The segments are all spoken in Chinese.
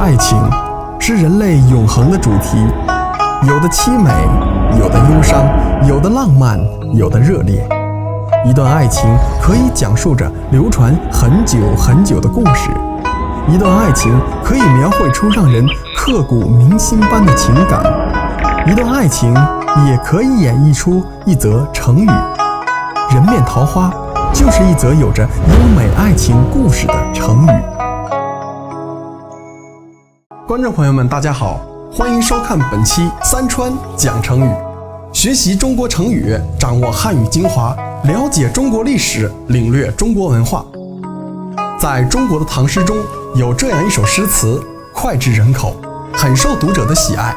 爱情是人类永恒的主题，有的凄美，有的忧伤，有的浪漫，有的热烈。一段爱情可以讲述着流传很久很久的故事，一段爱情可以描绘出让人刻骨铭心般的情感，一段爱情也可以演绎出一则成语。人面桃花就是一则有着优美爱情故事的成语。观众朋友们大家好，欢迎收看本期三川讲成语，学习中国成语，掌握汉语精华，了解中国历史，领略中国文化。在中国的唐诗中有这样一首诗词，脍炙人口，很受读者的喜爱。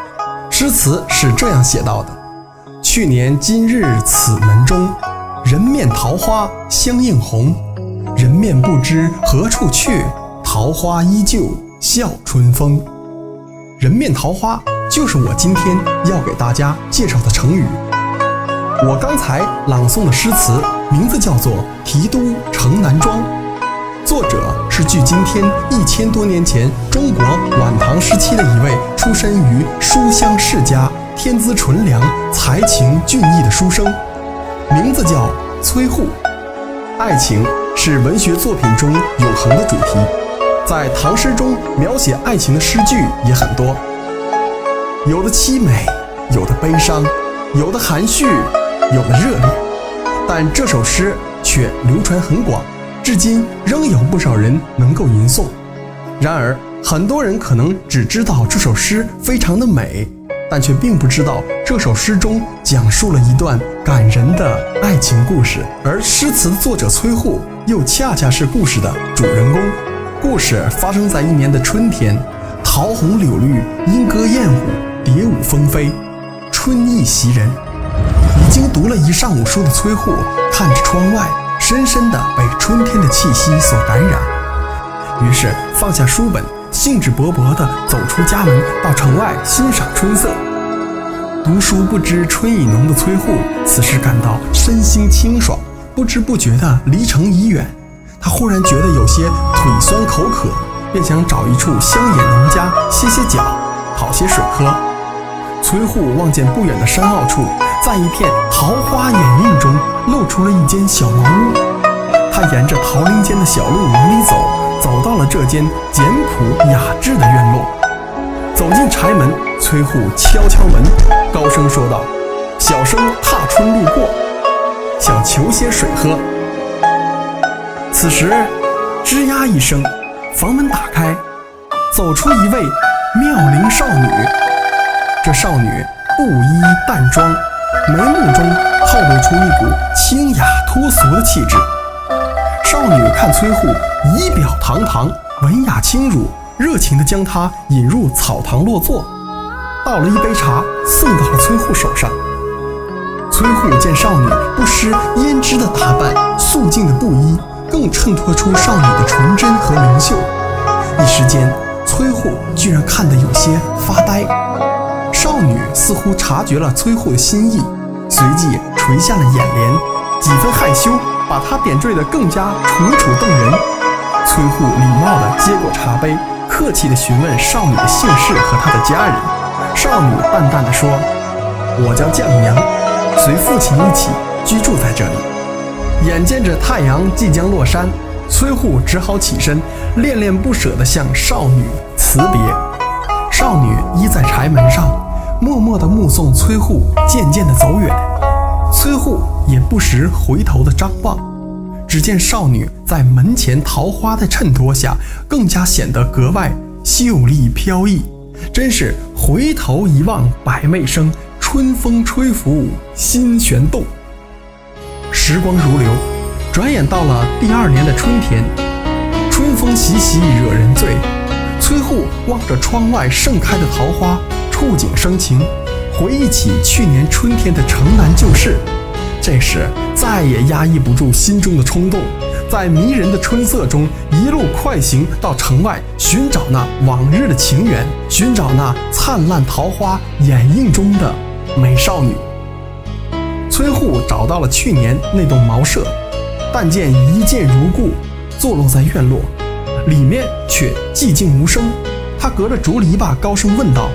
诗词是这样写到的：去年今日此门中，人面桃花相映红。人面不知何处去，桃花依旧笑春风。人面桃花就是我今天要给大家介绍的成语。我刚才朗诵的诗词名字叫做《题都城南庄》，作者是距今天1000多年前中国晚唐时期的一位出身于书香世家、天资纯良、才情俊逸的书生，名字叫崔护。爱情是文学作品中永恒的主题，在唐诗中描写爱情的诗句也很多，有的凄美，有的悲伤，有的含蓄，有的热烈，但这首诗却流传很广，至今仍有不少人能够吟诵。然而很多人可能只知道这首诗非常的美，但却并不知道这首诗中讲述了一段感人的爱情故事，而诗词的作者崔护又恰恰是故事的主人公。故事发生在一年的春天，桃红柳绿，莺歌燕舞，蝶舞蜂飞，春意袭人。已经读了一上午书的崔护看着窗外，深深地被春天的气息所感染，于是放下书本，兴致勃勃地走出家门，到城外欣赏春色。读书不知春意浓的崔护此时感到身心清爽，不知不觉地离城已远。他忽然觉得有些腿酸口渴，便想找一处乡野农家歇歇脚，讨些水喝。崔护望见不远的山坳处，在一片桃花掩映中露出了一间小茅屋。他沿着桃林间的小路往里走，走到了这间简朴雅致的院落。走进柴门，崔护敲敲门，高声说道：“小生踏春路过，想求些水喝。”此时吱呀一声，房门打开，走出一位妙龄少女。这少女布衣淡妆，眉目中透露出一股清雅脱俗的气质。少女看崔护仪表堂堂，文雅轻辱，热情地将她引入草堂落座，倒了一杯茶送到了崔护手上。崔护见少女不失胭脂的打扮，素净的布衣更衬托出少女的纯真和灵秀。一时间，崔护居然看得有些发呆。少女似乎察觉了崔护的心意，随即垂下了眼帘，几分害羞，把他点缀得更加楚楚动人。崔护礼貌地接过茶杯，客气地询问少女的姓氏和她的家人。少女淡淡地说：“我叫酱娘，随父亲一起居住在这里。”眼见着太阳即将落山，崔护只好起身，恋恋不舍地向少女辞别。少女依在柴门上，默默地目送崔护渐渐地走远。崔护也不时回头地张望，只见少女在门前桃花的衬托下，更加显得格外秀丽飘逸，真是回头一望百媚生，春风吹拂心弦动。时光如流，转眼到了第2年的春天，春风习习惹人醉。崔护望着窗外盛开的桃花，触景生情，回忆起去年春天的城南旧事。这时再也压抑不住心中的冲动，在迷人的春色中一路快行到城外，寻找那往日的情缘，寻找那灿烂桃花掩映中的美少女。崔护找到了去年那栋茅舍，但见一见如故，坐落在院落，里面却寂静无声，他隔着竹篱笆高声问道：“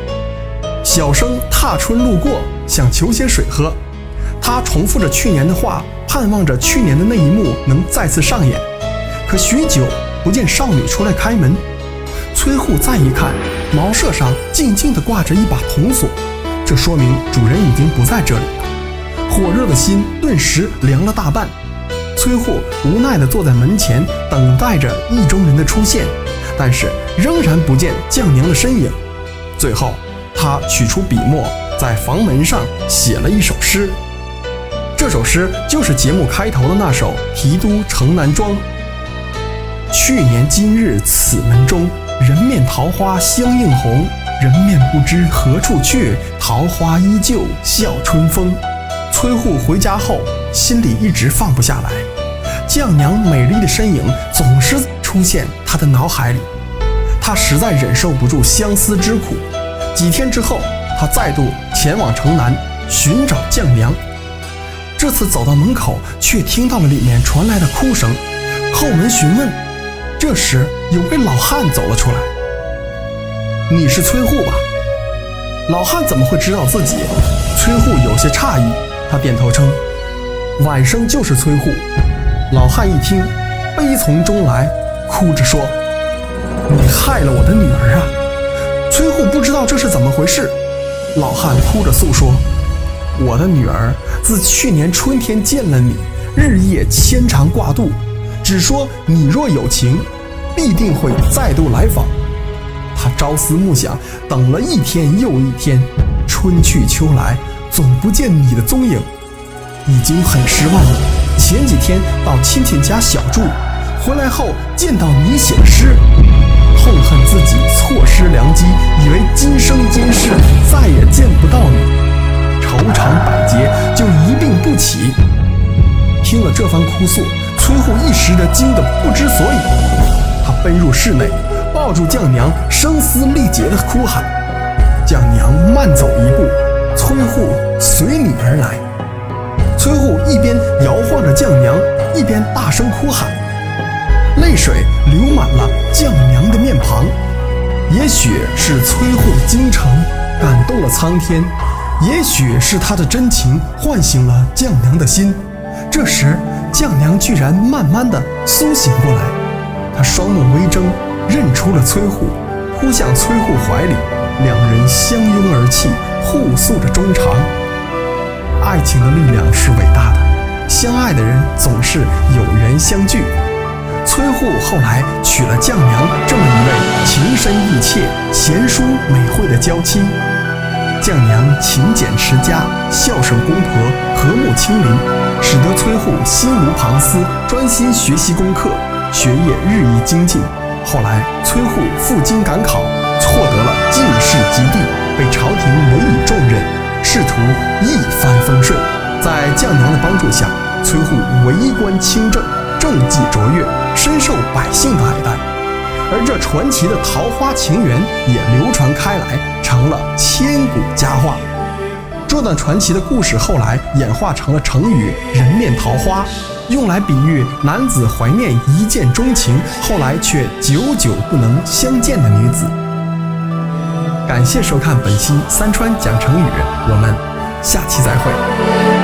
小生踏春路过，想求些水喝。”他重复着去年的话，盼望着去年的那一幕能再次上演。可许久不见少女出来开门，崔护再一看，茅舍上静静地挂着一把铜锁，这说明主人已经不在这里了。火热的心顿时凉了大半。崔护无奈地坐在门前，等待着意中人的出现，但是仍然不见将娘的身影。最后他取出笔墨，在房门上写了一首诗。这首诗就是节目开头的那首《题都城南庄》。去年今日此门中，人面桃花相映红。人面不知何处去，桃花依旧笑春风。崔护回家后，心里一直放不下来，将娘美丽的身影总是出现他的脑海里。他实在忍受不住相思之苦。几天之后，他再度前往城南寻找将娘。这次走到门口，却听到了里面传来的哭声。叩门询问，这时有位老汉走了出来：“你是崔护吧？”老汉怎么会知道自己？崔护有些诧异，他点头称：“晚生就是崔护。”老汉一听，悲从中来，哭着说：“你害了我的女儿啊！”崔护不知道这是怎么回事。老汉哭着诉说：“我的女儿自去年春天见了你，日夜牵肠挂肚，只说你若有情，必定会再度来访。他朝思暮想，等了一天又一天，春去秋来，总不见你的踪影，已经很失望了。前几天到亲戚家小住，回来后见到你写的诗，痛恨自己错失良机，以为今生今世再也见不到你，愁肠百结，就一病不起。”听了这番哭诉，崔护一时的惊得不知所以。他奔入室内，抱住将娘，声嘶力竭地哭喊。将娘慢走一步，崔护随女而来。崔护一边摇晃着将娘，一边大声哭喊，泪水流满了将娘的面庞。也许是崔护的精诚感动了苍天，也许是他的真情唤醒了将娘的心。这时将娘居然慢慢地苏醒过来，她双目微睁，认出了崔护，扑向崔护怀里，两人相拥而泣，互诉着衷肠。爱情的力量是伟大的，相爱的人总是有缘相聚。崔护后来娶了将娘这么一位情深意切、贤淑美惠的娇妻。将娘勤俭持家，孝顺公婆，和睦亲邻，使得崔护心无旁骛，专心学习功课，学业日益精进。后来崔护赴京赶考，获得了进士及第，被朝廷委以重任，仕途一帆风顺。在将娘的帮助下，崔护为官清正，政绩卓越，深受百姓的爱戴。而这传奇的桃花情缘也流传开来，成了千古佳话。这段传奇的故事后来演化成了成语“人面桃花”，用来比喻男子怀念一见钟情，后来却久久不能相见的女子。感谢收看本期三川讲成语，我们下期再会。